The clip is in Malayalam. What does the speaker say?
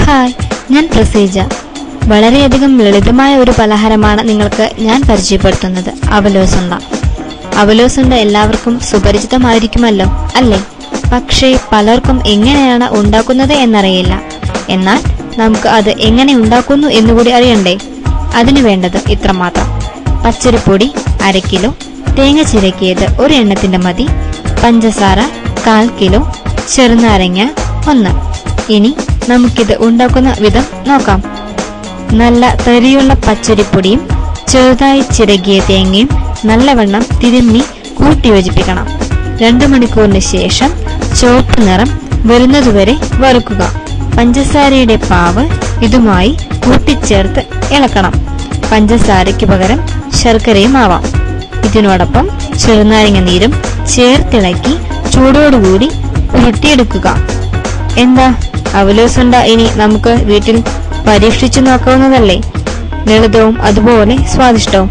ഹായ്, ഞാൻ പ്രസീജ. വളരെയധികം ലളിതമായ ഒരു പലഹാരമാണ് നിങ്ങൾക്ക് ഞാൻ പരിചയപ്പെടുത്തുന്നത്, അവലോസുണ്ട. അവലോസുണ്ട എല്ലാവർക്കും സുപരിചിതമായിരിക്കുമല്ലോ അല്ലേ? പക്ഷേ പലർക്കും എങ്ങനെയാണ് ഉണ്ടാക്കുന്നത് എന്നറിയില്ല. എന്നാൽ നമുക്ക് അത് എങ്ങനെ ഉണ്ടാക്കുന്നു എന്നുകൂടി അറിയണ്ടേ? അതിനു വേണ്ടത് ഇത്രമാത്രം: പച്ചരിപ്പൊടി 1/2 കിലോ, തേങ്ങ ചിരക്കിയത് 1 എണ്ണത്തിന്റെ മതി, പഞ്ചസാര 1/4 കിലോ, ചെറുനാരങ്ങ 1. ഇനി നമുക്കിത് ഉണ്ടാക്കുന്ന വിധം നോക്കാം. നല്ല തരിയുള്ള പച്ചരിപ്പൊടിയും ചെറുതായി ചിരകിയ തേങ്ങയും നല്ലവണ്ണം തിരുമ്മി കൂട്ടിയോജിപ്പിക്കണം. 2 മണിക്കൂറിന് ശേഷം ചുവപ്പ് നിറം വരുന്നതുവരെ വറുക്കുക. പഞ്ചസാരയുടെ പാവ് ഇതുമായി കൂട്ടിച്ചേർത്ത് ഇളക്കണം. പഞ്ചസാരയ്ക്ക് പകരം ശർക്കരയും ആവാം. ഇതിനോടൊപ്പം ചെറുനാരങ്ങ നീരും ചേർത്തിളക്കി ചൂടോടുകൂടി ഉരുട്ടിയെടുക്കുക. എന്താ, അവലോസുണ്ട ഇനി നമുക്ക് വീട്ടിൽ പരീക്ഷിച്ചു നോക്കാവുന്നതല്ലേ? ലളിതവും അതുപോലെ സ്വാദിഷ്ടവും.